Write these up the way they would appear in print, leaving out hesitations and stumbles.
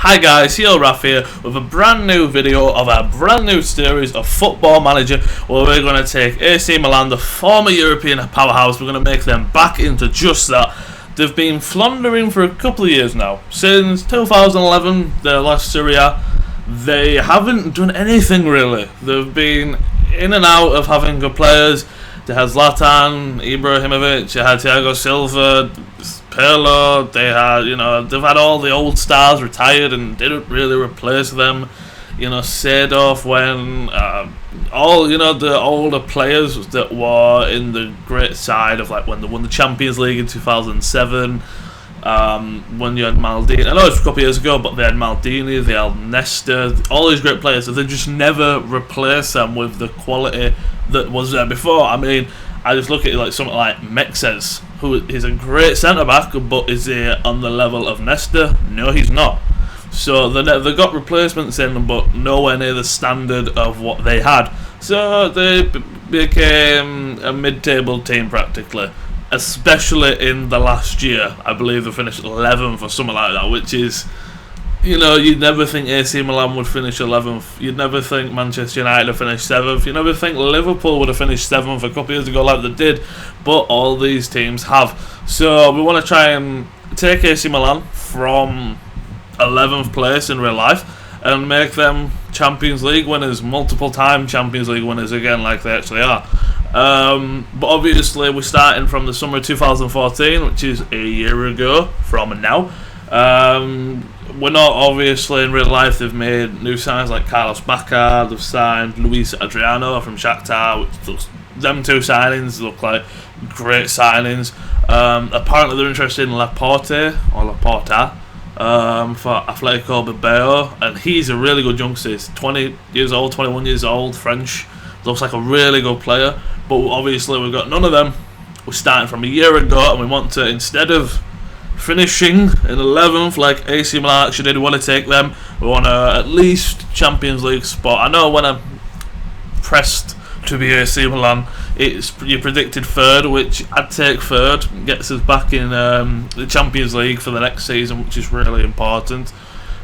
Hi guys, HEELRaf here with a brand new video of a brand new series of Football Manager where we're going to take AC Milan, the former European powerhouse, we're going to make them back into just that. They've been floundering for a couple of years now. Since 2011, their last Serie A, they haven't done anything really. They've been in and out of having good players. They had Zlatan, Ibrahimovic, they had Thiago Silva, Pirlo, they've had all the old stars retired and didn't really replace them. Seedorf, when all the older players that were in the great side of, like, when they won the Champions League in 2007, when you had Maldini. I know it's a couple of years ago, but they had Maldini, they had Nesta, all these great players, so they just never replaced them with the quality that was there before. I mean, I just look at it like something like Mexes, who is a great centre-back, but is he on the level of Nesta? No, he's not. So they got replacements in, but nowhere near the standard of what they had. So they became a mid-table team practically, especially in the last year. I believe they finished 11th or something like that, which is, you'd never think AC Milan would finish 11th. You'd never think Manchester United would finish 7th. You'd never think Liverpool would have finished 7th a couple of years ago like they did. But all these teams have. So we want to try and take AC Milan from 11th place in real life and make them Champions League winners, multiple time Champions League winners again, like they actually are. But obviously we're starting from the summer of 2014, which is a year ago from now. We're not, obviously, in real life. They've made new signings like Carlos Bacca, they've signed Luis Adriano from Shakhtar, which looks, them two signings look like great signings. Apparently they're interested in Laporta for Atletico Bilbao, and he's a really good youngster. He's 20 years old, 21 years old, French. Looks like a really good player, but obviously we've got none of them. We're starting from a year ago, and we want to, instead of finishing in 11th like AC Milan actually did, we want to take them. We want at least Champions League spot. I know when I'm pressed to be AC Milan, you predicted third, which I'd take third. Gets us back in the Champions League for the next season, which is really important.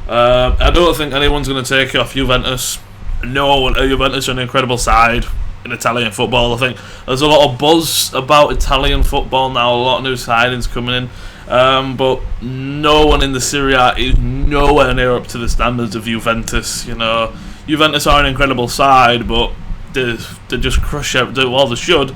I don't think anyone's going to take it off Juventus. No, Juventus are an incredible side in Italian football. I think there's a lot of buzz about Italian football now, a lot of new signings coming in, but no one in the Serie A is nowhere near up to the standards of Juventus. Juventus are an incredible side, but they just crush they should.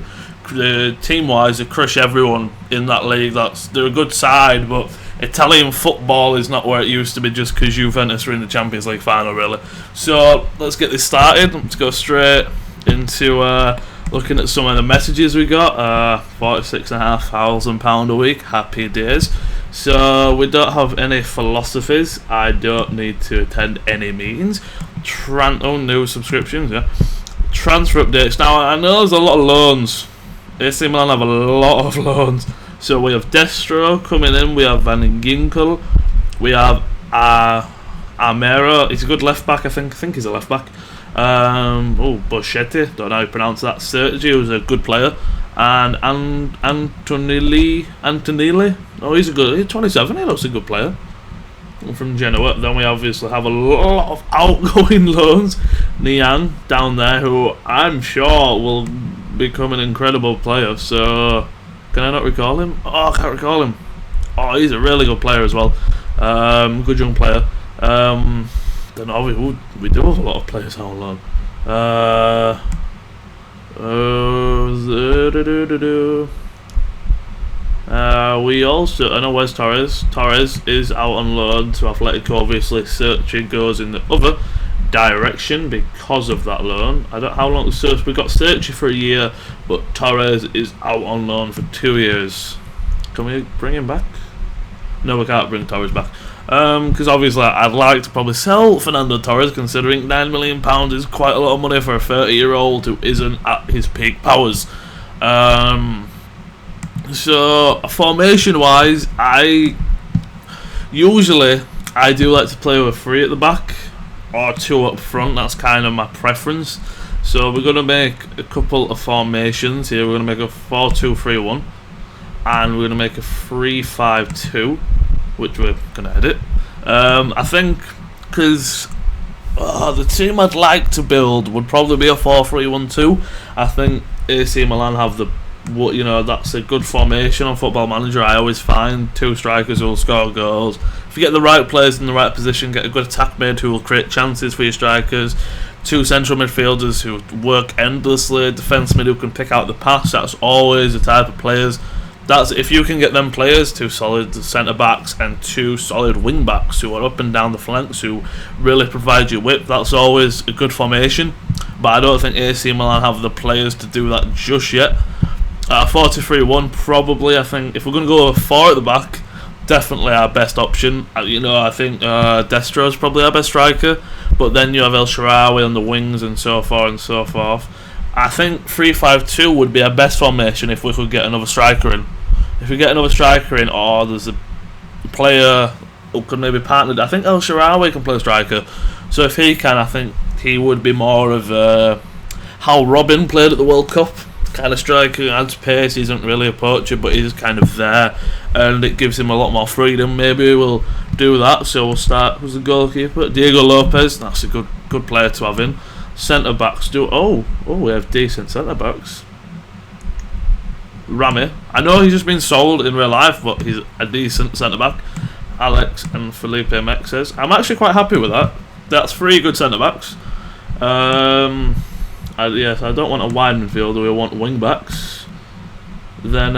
Team-wise, they crush everyone in that league. They're a good side, but Italian football is not where it used to be just because Juventus are in the Champions League final, really. So let's get this started. Let's go straight into looking at some of the messages we got. £46,500 a week, happy days. So we don't have any philosophies. I don't need to attend any meetings. New subscriptions, yeah. Transfer updates. Now I know there's a lot of loans. AC Milan have a lot of loans. So we have Destro coming in, we have Van Ginkel, we have Armero. He's a good left back, I think he's a left back. Boschetti, don't know how you pronounce that. Sergio, who's a good player, and Antonelli. Oh, he's 27. He looks a good player from Genoa. Then we obviously have a lot of outgoing loans. Nian down there, who I'm sure will become an incredible player. So can I not recall him? Oh, I can't recall him. Oh, he's a really good player as well. Good young player. Don't know, we do have a lot of players on loan. We also, I know, where's Torres? Torres is out on loan to Atletico. Obviously, Sergio goes in the other direction because of that loan. I don't know how long. We got Sergio for a year, but Torres is out on loan for 2 years. Can we bring him back? No, we can't bring Torres back. Because obviously I'd like to probably sell Fernando Torres, considering £9 million is quite a lot of money for a 30-year-old who isn't at his peak powers. So formation-wise, I do like to play with 3 at the back or 2 up front. That's kind of my preference. So we're going to make a couple of formations here. We're going to make a 4-2-3-1, and we're going to make a 3-5-2, which we're going to edit. I think because the team I'd like to build would probably be a 4-3-1-2. I think AC Milan have that's a good formation on Football Manager. I always find two strikers who will score goals. If you get the right players in the right position, get a good attack mid who will create chances for your strikers, two central midfielders who work endlessly, defence mid who can pick out the pass. That's always the type of players. That's if you can get them players, two solid centre backs and two solid wing backs who are up and down the flanks, who really provide you width. That's always a good formation. But I don't think AC Milan have the players to do that just yet. 4-3-1 probably. I think if we're going to go 4 at the back, definitely our best option. I think Destro is probably our best striker, but then you have El Shaarawy on the wings and so forth and so forth. I think 3-5-2 would be our best formation if we could get another striker in. If we get another striker in, or there's a player who could maybe partner. I think El Shaarawy can play striker, so if he can, I think he would be more of how Robin played at the World Cup. Kind of striker, adds pace, he isn't really a poacher, but he's kind of there, and it gives him a lot more freedom. Maybe we'll do that. So we'll start. Who's the goalkeeper? Diego Lopez. That's a good player to have in. Centre backs we have decent centre backs. Rami, I know he's just been sold in real life, but he's a decent centre back. Alex and Felipe Mexes. I'm actually quite happy with that. That's 3 good centre backs. Yes, I don't want a wide midfielder. We want wing backs. Then,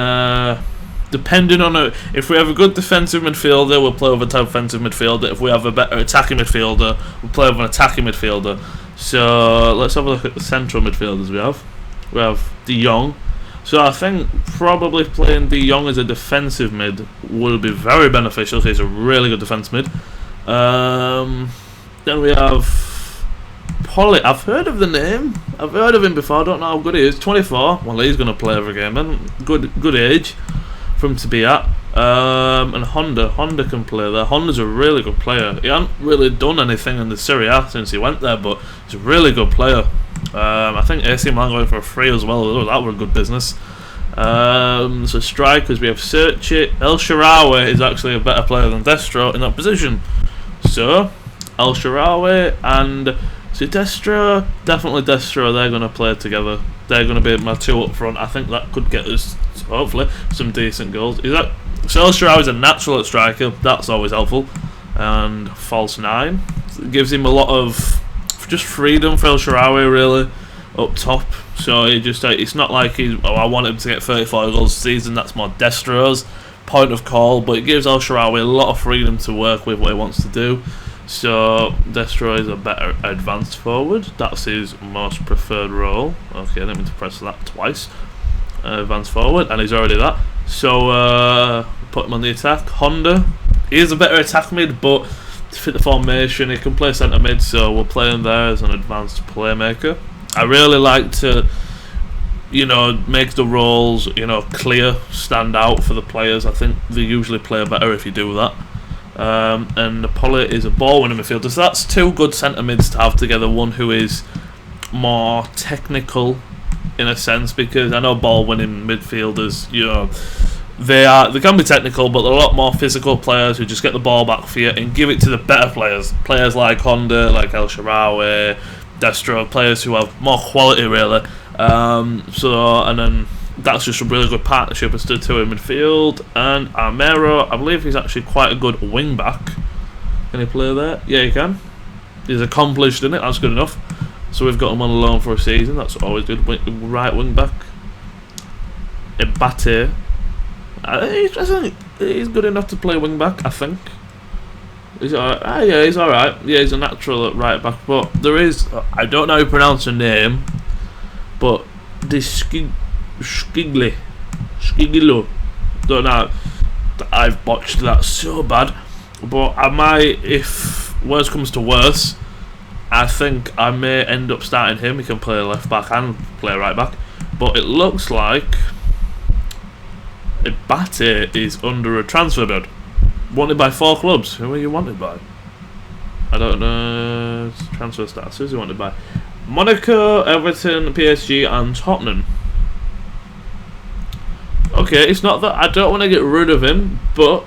depending on if we have a good defensive midfielder, we'll play with a defensive midfielder. If we have a better attacking midfielder, we'll play with an attacking midfielder. So let's have a look at the central midfielders we have. We have De Jong. So I think probably playing De Jong as a defensive mid will be very beneficial. He's a really good defence mid. Then we have Polly. I've heard of the name. I've heard of him before. I don't know how good he is. 24. Well, he's going to play every game. Then good age for him to be at. And Honda can play there. Honda's a really good player. He hasn't really done anything in the Serie A since he went there, but he's a really good player. I think AC Milan going for a free as well. Oh, that were a good business. So strikers, we have Serchi. El Shaarawy is actually a better player than Destro in that position. So El Shaarawy and Destro, definitely Destro. They're going to play together. They're going to be my 2 up front. I think that could get us hopefully some decent goals. So El Shaarawy is a natural at striker. That's always helpful. And false 9. It gives him a lot of just freedom for El Shaarawy really up top. So it's not like I want him to get 34 goals a season. That's more Destro's point of call, but it gives El Shaarawy a lot of freedom to work with what he wants to do. So Destro is a better advanced forward. That's his most preferred role. Okay, I didn't mean to press that twice. Advanced forward, and he's already that. So put him on the attack. Honda, he is a better attack mid, but to fit the formation, he can play centre mid, so we'll play him there as an advanced playmaker. I really like to, make the roles, clear, stand out for the players. I think they usually play better if you do that. And Napoli is a ball-winning midfielder, so that's 2 good centre mids to have together. One who is more technical, in a sense, because I know ball-winning midfielders, they can be technical, but they're a lot more physical players who just get the ball back for you and give it to the better players like Honda, like El Shaarawy, Destro, players who have more quality really. And then that's just a really good partnership as to 2 in midfield. And Armero, I believe he's actually quite a good wing back. Can he play there? Yeah, he can. He's accomplished in it. That's good enough. So we've got him on loan for a season. That's always good. Right wing back. Ebate. I think he's good enough to play wing back, I think. He's alright. Yeah, he's alright. Yeah, he's a natural at right back. But there is, I don't know how you pronounce her name, but Skiglo. Don't know. I've botched that so bad. But I might, if worse comes to worse, I think I may end up starting him. He can play left back and play right back. But it looks like Ibate is under a transfer bid. Wanted by 4 clubs. Who are you wanted by? I don't know. Transfer status. Who's he wanted by? Monaco, Everton, PSG and Tottenham. Okay, it's not that I don't want to get rid of him, but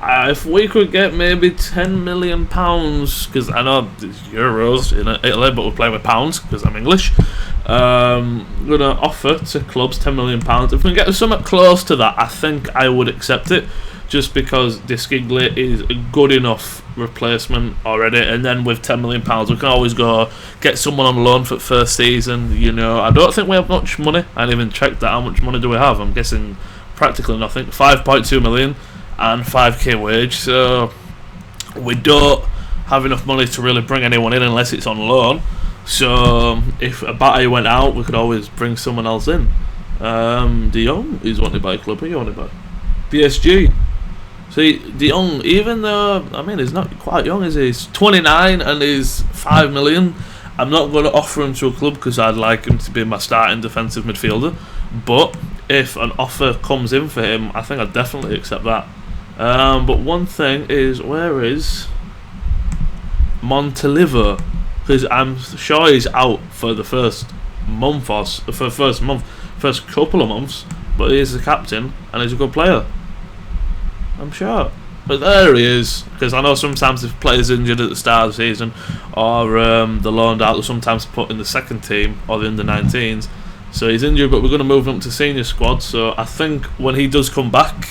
If we could get maybe £10 million, because I know it's euros in Italy, but we're playing with pounds because I'm English. Gonna offer to clubs £10 million. If we can get something close to that, I think I would accept it. Just because De Sciglio is a good enough replacement already, and then with £10 million, we can always go get someone on loan for the first season. You know, I don't think we have much money. I haven't even checked that. How much money do we have? I'm guessing practically nothing. 5.2 million and 5k wage. So we don't have enough money to really bring anyone in unless it's on loan. So if a Batty went out, we could always bring someone else in. De Jong is wanted by a club. Who are you wanted by? PSG. See, De Jong, even though, I mean, he's not quite young, is he? He's 29 and he's 5 million. I'm not going to offer him to a club because I'd like him to be my starting defensive midfielder. But if an offer comes in for him, I think I'd definitely accept that. But one thing is, where is Montalivo? Because I'm sure he's out for the first month first couple of months. But he's the captain and he's a good player. I'm sure. But there he is, because I know sometimes if players injured at the start of the season or they're loaned out, they're sometimes put in the second team or the under-19s. So he's injured, but we're going to move him to senior squad. So I think when he does come back,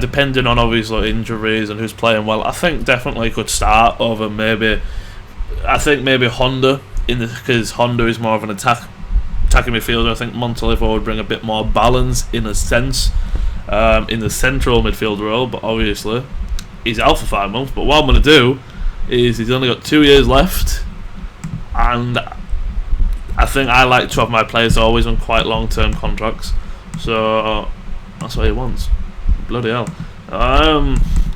depending on obviously injuries and who's playing well, I think definitely could start over maybe. I think maybe Honda, because Honda is more of an attacking midfielder. I think Montalivo would bring a bit more balance in a sense. In the central midfield role, but obviously he's out for 5 months. But what I'm going to do is he's only got 2 years left, and I think I like to have my players always on quite long-term contracts, so that's what he wants. Bloody hell.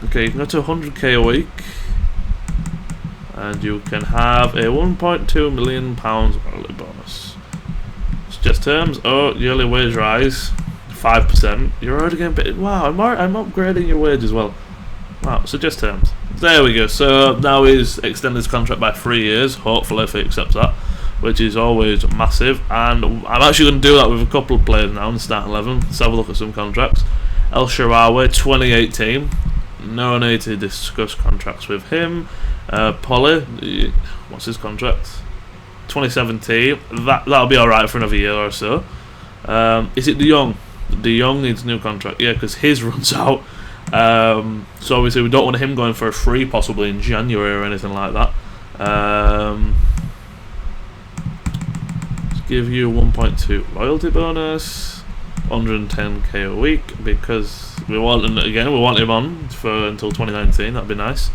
Okay, you can go to 100k a week, and you can have a £1.2 million early bonus. It's just terms. Oh, yearly wage rise 5%. You're already getting paid. Wow, I'm upgrading your wage as well. Wow, so just terms. There we go. So now he's extended his contract by 3 years, hopefully if he accepts that, which is always massive. And I'm actually going to do that with a couple of players now in the start 11. Let's have a look at some contracts. El Shaarawy, 2018. No need to discuss contracts with him. Polly, what's his contract? 2017. That'll be alright for another year or so. Is it De Jong? De Jong needs a new contract, yeah, because his runs out. So obviously we don't want him going for a free possibly in January or anything like that. Let's give you 1.2 loyalty bonus, 110k a week, because we want him on for until 2019. That'd be nice.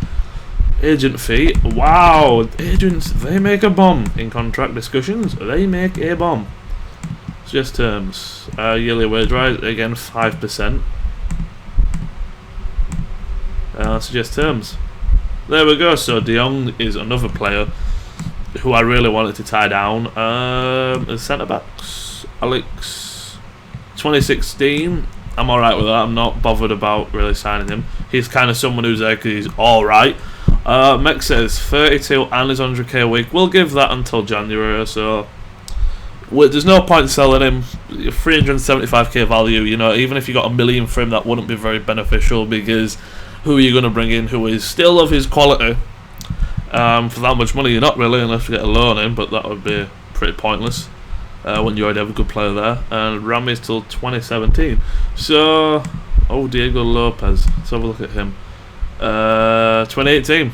Agent fee. Wow, agents, they make a bomb in contract discussions. They make a bomb. Just terms. Yearly wage rise, again 5%. Suggest terms. There we go. So De Jong is another player who I really wanted to tie down. Centre backs. Alex, 2016. I'm alright with that. I'm not bothered about really signing him. He's kind of someone who's there because he's alright. Mex says 32 and his 100k a week. We'll give that until January or so. There's no point selling him. 375k value, you know, even if you got $1 million for him, that wouldn't be very beneficial, because who are you going to bring in who is still of his quality for that much money? You're not really, unless you get a loan in, but that would be pretty pointless when you already have a good player there. And Ram is till 2017. So, Diego Lopez, let's have a look at him. 2018.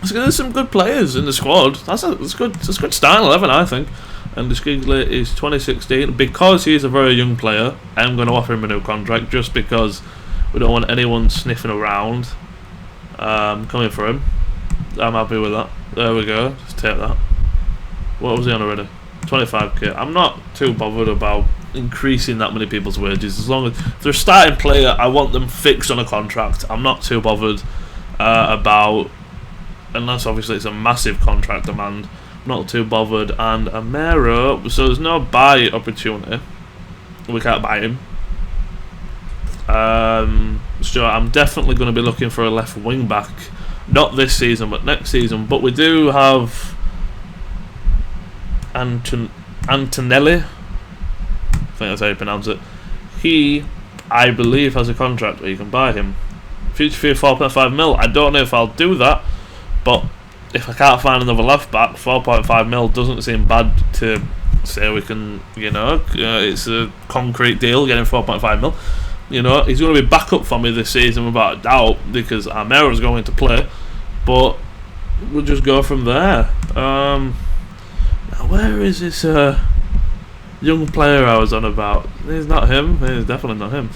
So there's some good players in the squad. That's a good starting 11, I think. And De Sciglio is 2016. Because he's a very young player, I'm going to offer him a new contract, just because we don't want anyone sniffing around coming for him. I'm happy with that. There we go. Just take that. What was he on already? 25k. I'm not too bothered about increasing that many people's wages. As long as they're a starting player, I want them fixed on a contract. I'm not too bothered about, unless obviously it's a massive contract demand. Not too bothered. And Amero, so there's no buy opportunity. We can't buy him. So I'm definitely going to be looking for a left wing back. Not this season, but next season. But we do have Antonelli. I think that's how you pronounce it. He, I believe, has a contract where you can buy him future fee of 4.5 mil. I don't know if I'll do that, but if I can't find another left back, 4.5 mil doesn't seem bad to say we can, it's a concrete deal getting 4.5 mil. He's going to be back up for me this season without a doubt because Amera's going to play, but we'll just go from there. Now where is this young player I was on about? He's not him. He's definitely not him.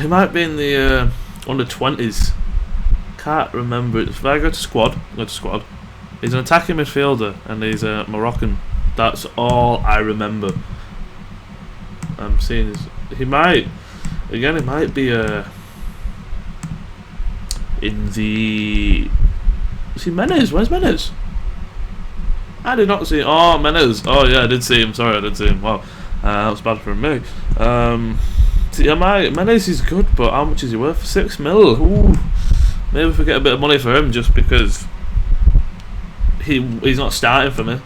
He might be in the under 20s. Can't remember. If I go to squad, he's an attacking midfielder and he's a Moroccan. That's all I remember. I'm seeing he might be in the. See Menez? Where's Menez? I did not see. Oh, Menez. Oh yeah, I did see him. Sorry, I did see him. Wow, that was bad for me. Menez is good, but how much is he worth? 6 mil. Ooh. Maybe if we get a bit of money for him, just because he's not starting for me.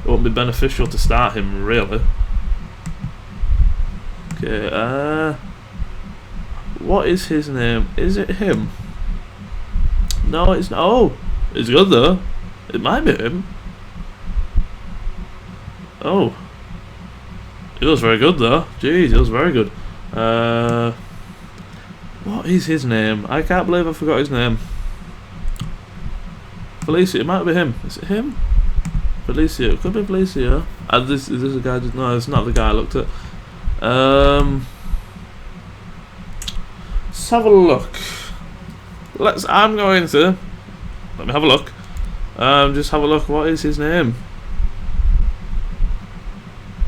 It won't be beneficial to start him, really. Okay. What is his name? Is it him? No, it's not. Oh, it's good though. It might be him. Oh, he was very good though. Jeez, he was very good. What is his name? I can't believe I forgot his name. Felicio, it might be him. Is it him? Felicio, it could be Felicio. Is this a guy? No, it's not the guy I looked at. Let's have a look. Let me have a look. Just have a look. What is his name?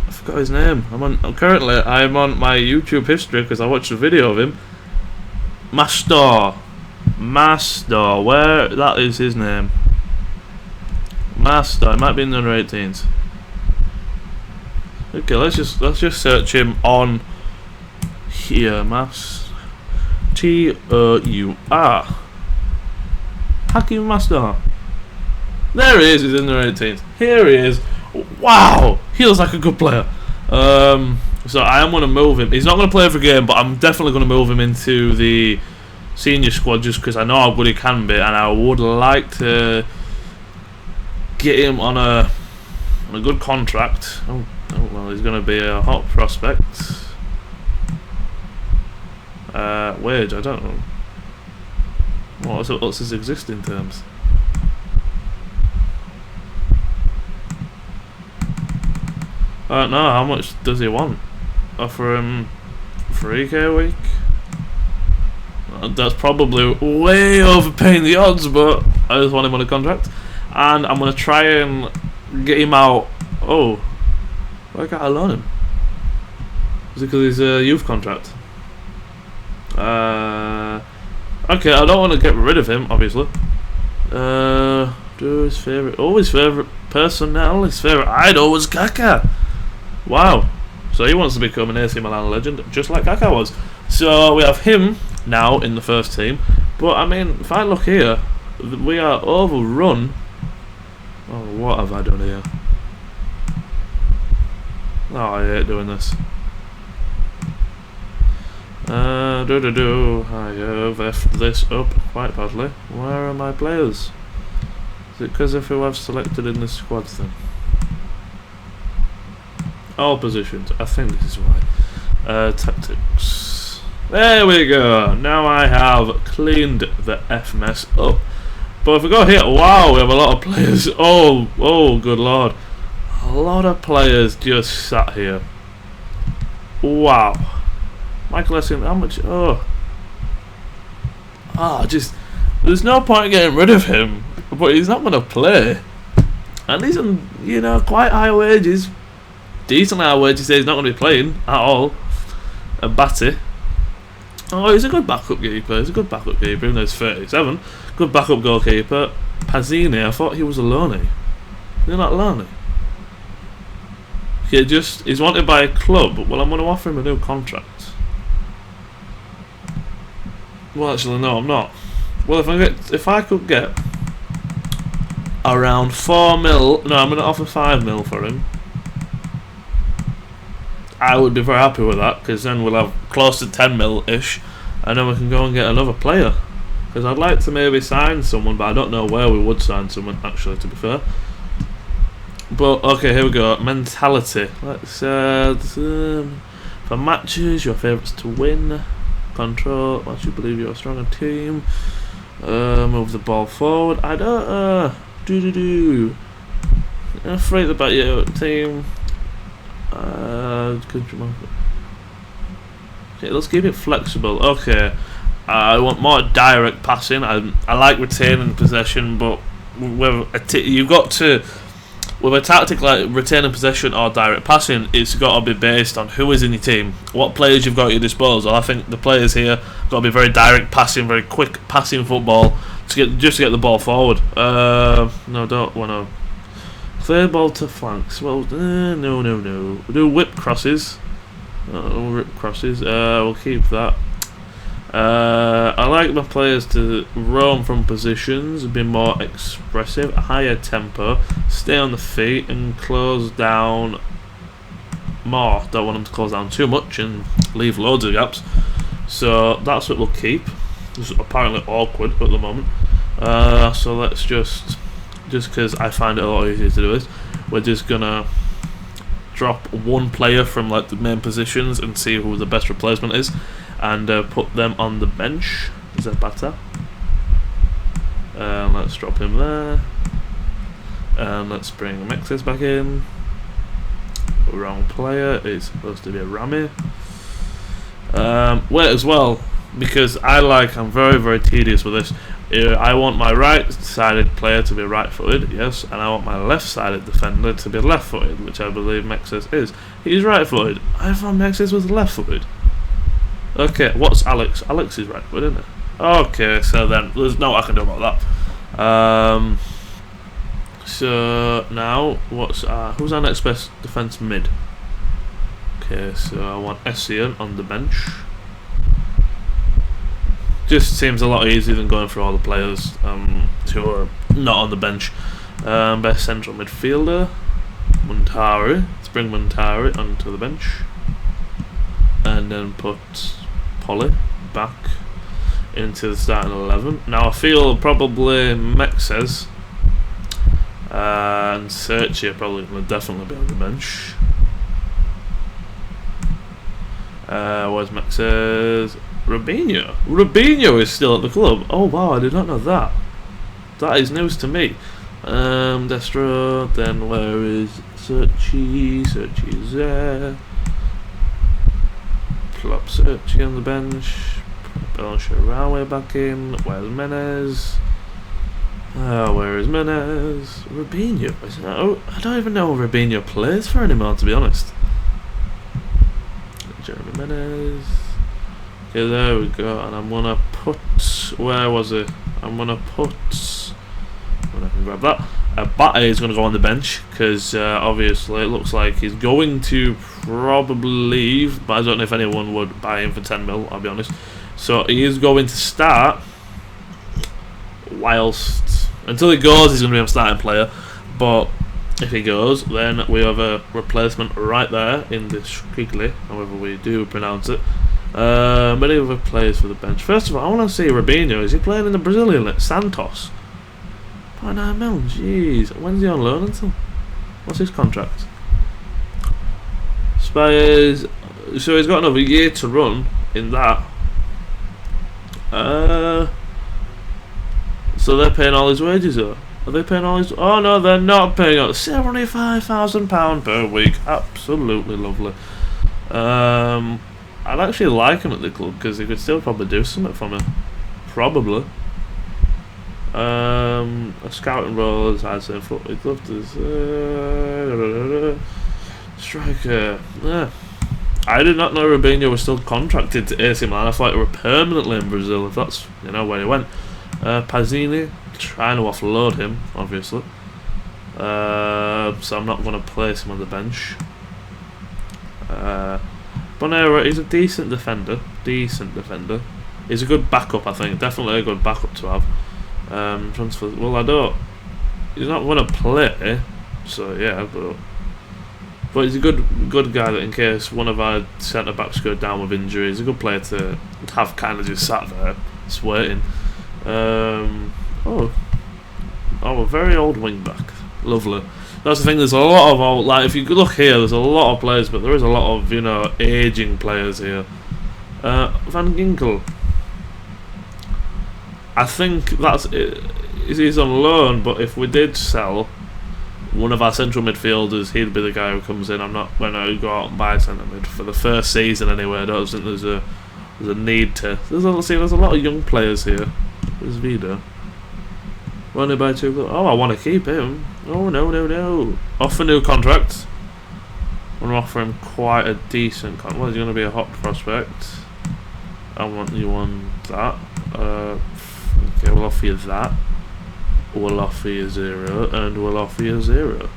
I forgot his name. Currently I'm on my YouTube history because I watched a video of him. Mastor, where that is his name? Mastor, it might be in the under 18s. Okay, let's just search him on here. T-O-U-R. Hakim Mastor. There he is. He's in the 18s. Here he is. Wow, he looks like a good player. So I am going to move him. He's not going to play every game, but I'm definitely going to move him into the senior squad just because I know how good he can be, and I would like to get him on a good contract. Oh well, he's going to be a hot prospect. Wage, I don't know. What's his existing terms? I don't know. How much does he want? Offer him 3k a week? That's probably way overpaying the odds, but I just want him on a contract. And I'm going to try and get him out. Oh, why can't I loan him? Is it because he's a youth contract? Okay, I don't want to get rid of him, obviously. His favourite personnel, his favourite idol was Kaká. Wow. So he wants to become an AC Milan legend, just like Kaká was. So we have him now in the first team. But I mean, if I look here, we are overrun. Oh, what have I done here? Oh, I hate doing this. I have effed this up quite badly. Where are my players? Is it because of who I've selected in this squad thing? All positions. I think this is why. Tactics. There we go. Now I have cleaned the F mess up. But if we go here, wow, we have a lot of players. Oh, good lord. A lot of players just sat here. Wow. Michael Essien, how much? There's no point in getting rid of him. But he's not going to play. And he's on, quite high wages. Decent high wages. He's not going to be playing at all. A Batty. Oh, he's a good backup keeper. Even though he's 37. Good backup goalkeeper. Pazzini, I thought he was a loanee. They're not loanee. Okay, he's wanted by a club. Well, I'm going to offer him a new contract. Well, actually, no, I'm not. Well, if I could get around 4 mil, no, I'm going to offer 5 mil for him. I would be very happy with that, because then we'll have close to 10 mil ish, and then we can go and get another player. Because I'd like to maybe sign someone, but I don't know where we would sign someone, actually, to be fair. But, okay, here we go. Mentality. Let's, for matches, your favourites to win. Control, once you believe you're a stronger team. Move the ball forward. I don't, afraid about your team. Okay, let's keep it flexible. Okay. I want more direct passing. I like retaining possession, but you've got to, with a tactic like retaining possession or direct passing, it's got to be based on who is in your team, what players you've got at your disposal. I think the players here got to be very direct passing, very quick passing football to get the ball forward. No, don't want to clear ball to flanks. Well, no. We'll do whip crosses. We'll keep that. I like my players to roam from positions, be more expressive, higher tempo, stay on the feet and close down more. Don't want them to close down too much and leave loads of gaps. So that's what we'll keep. It's apparently awkward at the moment. So let's just because I find it a lot easier to do this, we're just gonna drop one player from like the main positions and see who the best replacement is, and put them on the bench. Is that better? Let's drop him there, and let's bring Mexes back in. Wrong player. It's supposed to be a Rami. Wait as well, because I'm very tedious with this. I want my right-sided player to be right-footed, yes, and I want my left-sided defender to be left-footed, which I believe Mexes is. He's right-footed. I thought Mexes was left-footed. Okay, what's Alex? Alex is right-footed, isn't it? Okay, so then there's no I can do about that. So now who's our next best defense mid? Okay, so I want Essien on the bench. Just seems a lot easier than going through all the players who are not on the bench. Best central midfielder, Montari. Let's bring Montari onto the bench, and then put Polly back into the starting 11. Now I feel probably Mexes and Sergio probably will definitely be on the bench. Where's Mexes? Robinho is still at the club. Oh wow, I did not know that. That is news to me. Destro, then where is Sergi? Sergi is there. Plop Sergi on the bench. Put Belsharawe back in. Where's Menez? Where is Menez? Robinho. I don't even know if Robinho plays for anymore, to be honest. Jeremy Menez. Okay, there we go, and I'm gonna put, where was it? I'm gonna put, when I can grab that, Bate is gonna go on the bench, because obviously it looks like he's going to probably leave, but I don't know if anyone would buy him for 10 mil, I'll be honest. So he is going to start, whilst, until he goes he's gonna be a starting player, but if he goes, then we have a replacement right there in this Squiggly, however we do pronounce it. Many other players for the bench. First of all, I want to see Robinho. Is he playing in the Brazilian League? Santos. 0.9 mil. Jeez. When's he on loan until? What's his contract? Spires. So he's got another year to run in that. So they're paying all his wages, though. Are they paying all his? Oh no, they're not paying all. £75,000 per week. Absolutely lovely. I'd actually like him at the club because he could still probably do something for me. Probably. A scouting role as I'd say foot. He'd love to. Striker. Yeah. I did not know Robinho was still contracted to AC Milan. I thought he were permanently in Brazil. If that's where he went. Pazzini, trying to offload him, obviously. So I'm not going to place him on the bench. Bonera, he's a decent defender. He's a good backup, I think. Definitely a good backup to have. Transfer. Well, he's not going to play. So yeah, but But he's a good guy that in case one of our centre backs go down with injury, he's a good player to have kind of just sat there, just waiting. A very old wing back. Lovely. That's the thing. There's a lot of old, like if you look here, there's a lot of players, but there is a lot of aging players here. Van Ginkel. I think he's on loan, but if we did sell one of our central midfielders, he'd be the guy who comes in. I'm not going to go out and buy centre mid for the first season anyway. I don't think there's a need to. There's a lot of young players here. There's Vida. We're only by 2. Oh, I want to keep him. Oh no! Offer new contract. I'm going to offer him quite a decent contract. Well, he's going to be a hot prospect. I want you on that. Okay, we'll offer you that. We'll offer you 0, and we'll offer you 0.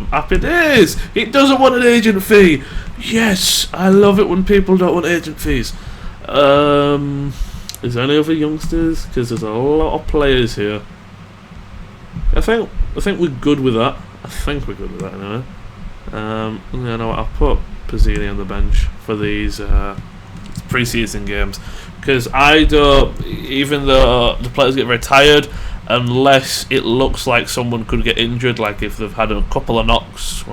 Happy days! He doesn't want an agent fee! Yes! I love it when people don't want agent fees. Is there any other youngsters? Because there's a lot of players here. I think we're good with that. Anyway. You know what, I'll put Pizzini on the bench for these pre-season games. Because I don't, even though the players get very tired, unless it looks like someone could get injured, like if they've had a couple of knocks.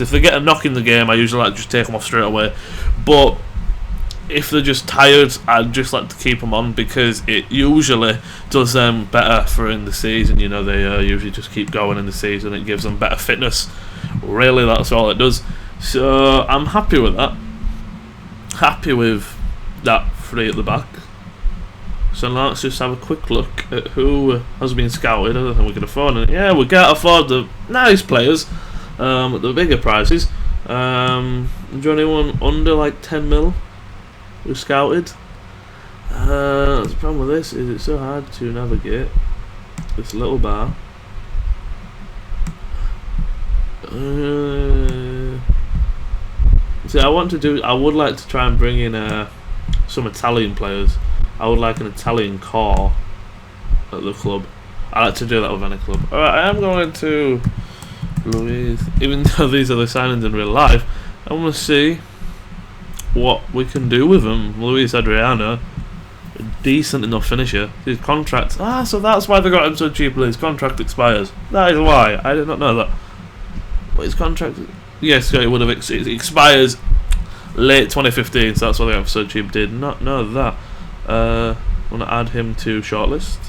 If they get a knock in the game, I usually like to just take them off straight away. But if they're just tired, I'd just like to keep them on because it usually does them better for in the season. They usually just keep going in the season. It gives them better fitness. Really, that's all it does. So I'm happy with that. Happy with that 3 at the back. So now let's just have a quick look at who has been scouted. I don't think we can afford it. Yeah, we can't afford the nice players at the bigger prices. Do you want anyone under like 10 mil who's scouted? The problem with this is it's so hard to navigate this little bar. See, I would like to try and bring in some Italian players. I would like an Italian core at the club. I like to do that with any club. Alright, I am going to Luis. Even though these are the signings in real life, I want to see what we can do with him. Luis Adriano, a decent enough finisher. His contract. So that's why they got him so cheaply. His contract expires. That is why. I did not know that. What his contract? Yes, it would have. It expires late 2015. So that's why they got him so cheap. Did not know that. I want to add him to shortlist.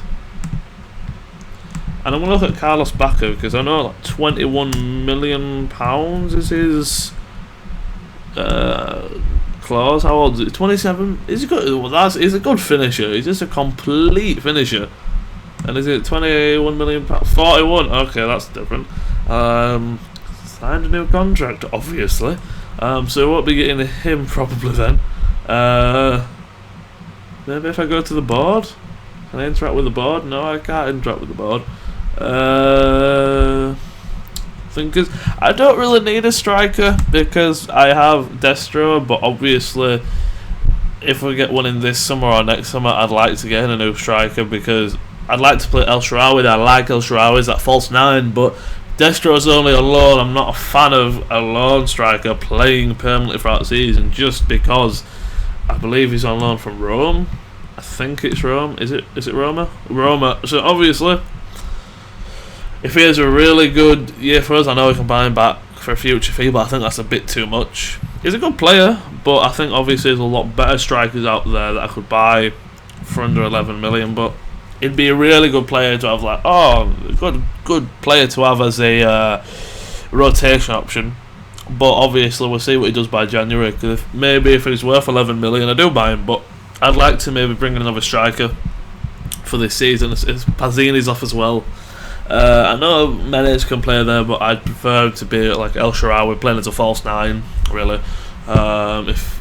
And I'm going to look at Carlos Bacca because I know like £21 million is his clause. How old is it? 27. Is he good? He's a good finisher. He's just a complete finisher. And is it £21 million? 41. Okay, that's different. Signed a new contract, obviously. So we won't be getting him probably then. Maybe if I go to the board, can I interact with the board? No, I can't interact with the board. Because I don't really need a striker because I have Destro, but obviously if we get one in this summer or next summer, I'd like to get in a new striker because I'd like to play El Shaarawy. I like El Shaarawy as that false 9, but Destro's only on loan. I'm not a fan of a loan striker playing permanently throughout the season just because I believe he's on loan from Rome. I think it's Rome. Is it Roma? Roma. So obviously, if he has a really good year for us, I know we can buy him back for a future fee, but I think that's a bit too much. He's a good player, but I think obviously there's a lot better strikers out there that I could buy for under 11 million. But it'd be a really good player to have, good player to have as a rotation option. But obviously we'll see what he does by January. Because if he's worth 11 million, I do buy him. But I'd like to maybe bring in another striker for this season. Pizzini's off as well. I know Menez can play there, but I'd prefer to be like El Shaarawy playing as a false 9. Really, if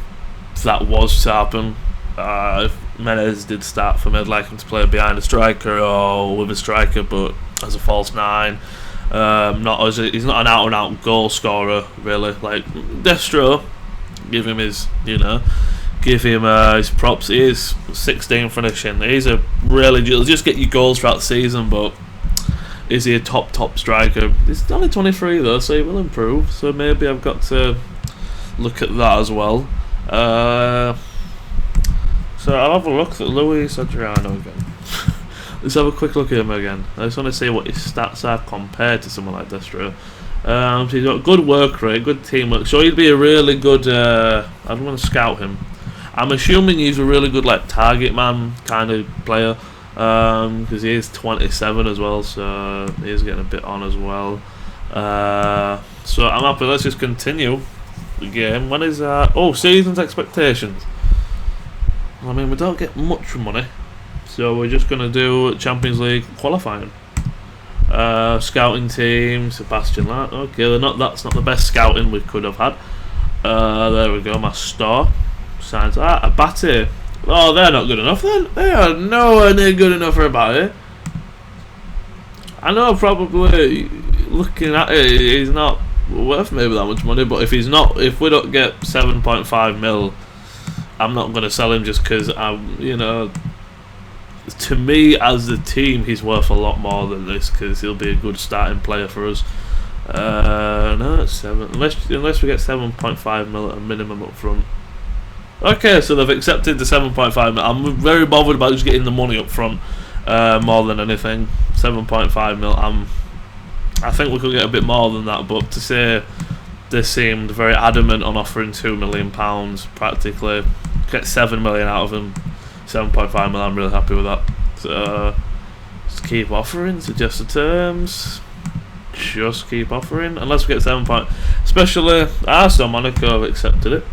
that was to happen, if Menez did start for me, I'd like him to play behind a striker or with a striker, but as a false 9. He's not an out-and-out goal scorer, really. Like Destro, give him his props. He is 16 finishing. He'll just get you goals throughout the season, but is he a top striker? He's only 23 though, so he will improve. So maybe I've got to look at that as well. So I'll have a look at Luis Adriano again. Let's have a quick look at him again. I just want to see what his stats are compared to someone like Destro. So he's got good work rate, good teamwork. So he'd be a really good. I'd want to scout him. I'm assuming he's a really good like target man kind of player. Because he is 27 as well, so he's getting a bit on as well. So I'm happy. Let's just continue the game. When is season's expectations? I mean, we don't get much money, so we're just gonna do Champions League qualifying. Scouting team, Sebastian. Okay, that's not the best scouting we could have had. There we go. My star signs. Abate. Oh, they're not good enough then. They are nowhere near good enough for Abate. I know probably looking at it, he's not worth maybe that much money, but if we don't get 7.5 mil, I'm not going to sell him just because to me as a team he's worth a lot more than this, because he'll be a good starting player for us. No, it's 7 unless we get 7.5 mil at a minimum up front. Okay, so they've accepted the 7.5 mil. I'm very bothered about just getting the money up front more than anything. 7.5 mil. I think we could get a bit more than that, but to say they seemed very adamant on offering £2 million practically, get 7 million out of them, 7.5 mil. I'm really happy with that. So just keep offering, suggest the terms. Just keep offering unless we get 7 point. Especially Arsenal, Monaco have accepted it.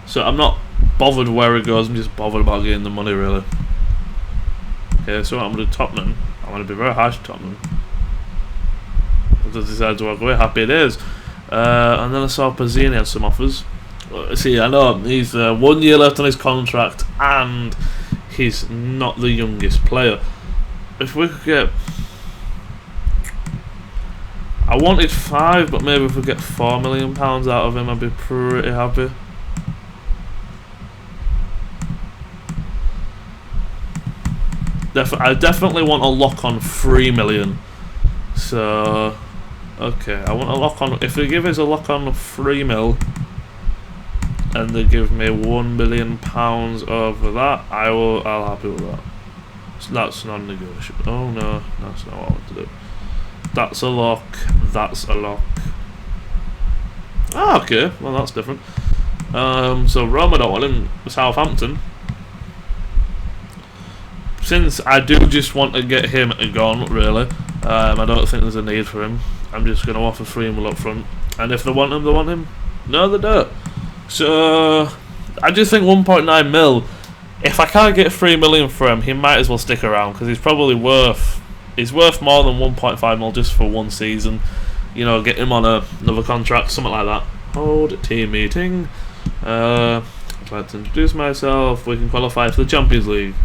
So I'm not bothered where it goes, I'm just bothered about getting the money really. Okay, so I'm going to Tottenham. I'm going to be very harsh to Tottenham. I've just decided to walk away, happy it is. And then I saw Pazzini had some offers. See, I know he's 1 year left on his contract and he's not the youngest player. If we could get... I wanted 5, but maybe if we get £4 million out of him, I'd be pretty happy. I definitely want a lock on 3 million. So, okay, I want a lock on. If they give us a lock on 3 mil, and they give me £1 million over that, I'll happy with that. So that's non-negotiable. Oh no, that's not what I want to do. That's a lock. That's a lock. Ah, okay. Well, that's different. So Roma don't want him. Southampton. Since I do just want to get him gone, really, I don't think there's a need for him. I'm just going to offer 3 mil up front, and if they want him, they want him. No, they don't. So I just think 1.9 mil. If I can't get 3 million for him, he might as well stick around because he's probably worth. He's worth more than 1.5 mil just for 1 season. You know, get him on another contract, something like that. Hold team meeting. I'd like to introduce myself. We can qualify for the Champions League.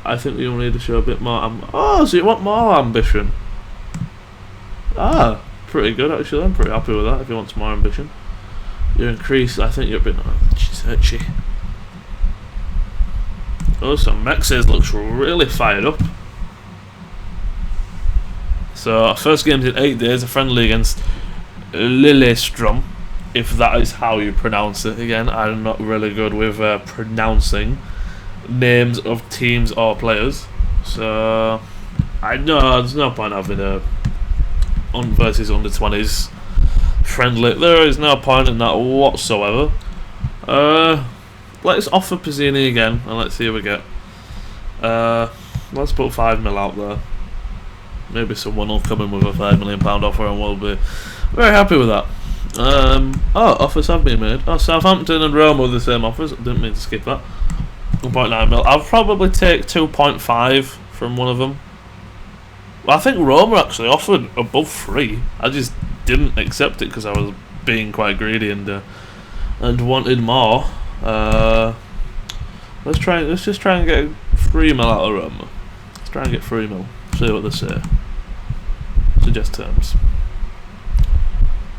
I think you'll need to show a bit more. So you want more ambition? Pretty good actually. I'm pretty happy with that. If you want some more ambition, you increase. I think you're a bit searchy. Oh, so Mexes looks really fired up. So our first game's in 8 days. A friendly against Lillestrøm, if that is how you pronounce it. Again, I'm not really good with pronouncing names of teams or players, so I know there's no point having a versus under 20s friendly. There is no point in that whatsoever. Let's offer Pazzini again and let's see what we get. Let's put 5 mil out there. Maybe someone will come in with a £5 million offer and we'll be very happy with that. Offers have been made. Southampton and Roma were the same offers. Didn't mean to skip that. 1.9 mil. I'll probably take 2.5 from one of them. Well, I think Roma actually offered above 3. I just didn't accept it because I was being quite greedy and wanted more. Let's just try and get 3 mil out of Roma. Let's try and get 3 mil. See what they say. Suggest terms.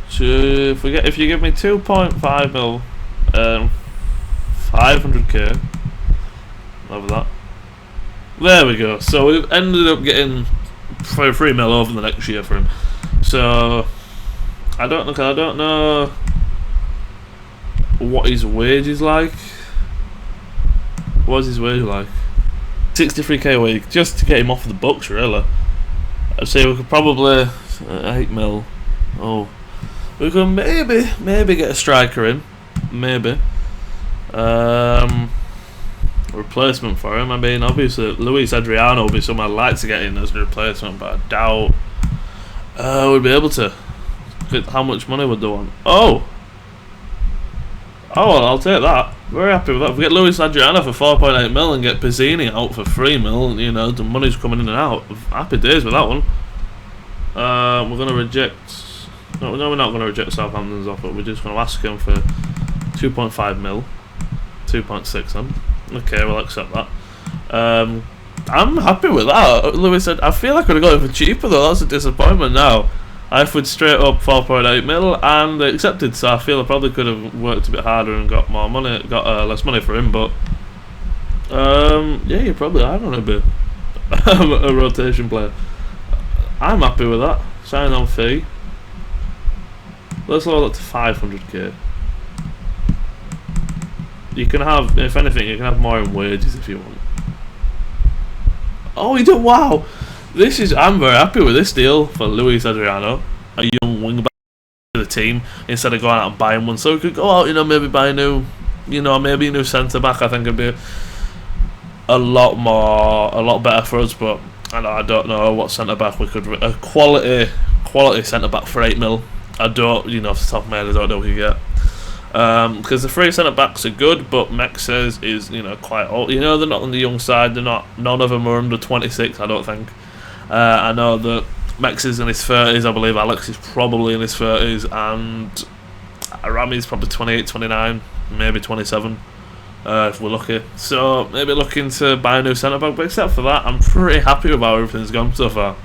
So if you give me 2.5 mil, 500k. Over that. There we go. So we've ended up getting 3 mil over the next year for him. So I don't know what his wage is like. What's his wage like? 63k a week, just to get him off the books, really. I'd say we could probably 8 mil. Oh, we could maybe get a striker in, maybe. Replacement for him. I mean, obviously Luis Adriano would be someone I'd like to get in as a replacement, but I doubt we'd be able to. How much money would they want? Oh, well, I'll take that. Very happy with that. If we get Luis Adriano for 4.8 mil and get Pizzini out for 3 mil, you know, the money's coming in and out. Happy days with that one. We're going to reject... No, we're not going to reject Southampton's offer. We're just going to ask him for 2.5 mil. 2.6 then. Okay, we'll accept that. I'm happy with that. Luis said, I feel like I could have got it for cheaper though. That's a disappointment now. I offered straight up 4.8 mil and they accepted, so I feel I probably could have worked a bit harder and got more money, less money for him, but yeah, you probably are going to be a rotation player. I'm happy with that. Sign on fee. Let's lower that to 500k. You can have, if anything, you can have more in wages if you want. Oh, he did, wow! I'm very happy with this deal for Luis Adriano, a young wing back to the team, instead of going out and buying one. So we could go out, you know, maybe buy a new, maybe a new centre back. I think it'd be a lot better for us. But I don't know what centre back we could, a quality centre back for 8 mil. I don't, off the top of my head, I don't know what we get. Because the 3 centre backs are good, but Mexes is quite old. They're not on the young side. None of them are under 26. I don't think. I know that Mex is in his 30s. I believe Alex is probably in his 30s, and Rami's probably 28, 29, maybe 27, if we're lucky. So maybe looking to buy a new centre back. But except for that, I'm pretty happy with how everything's gone so far.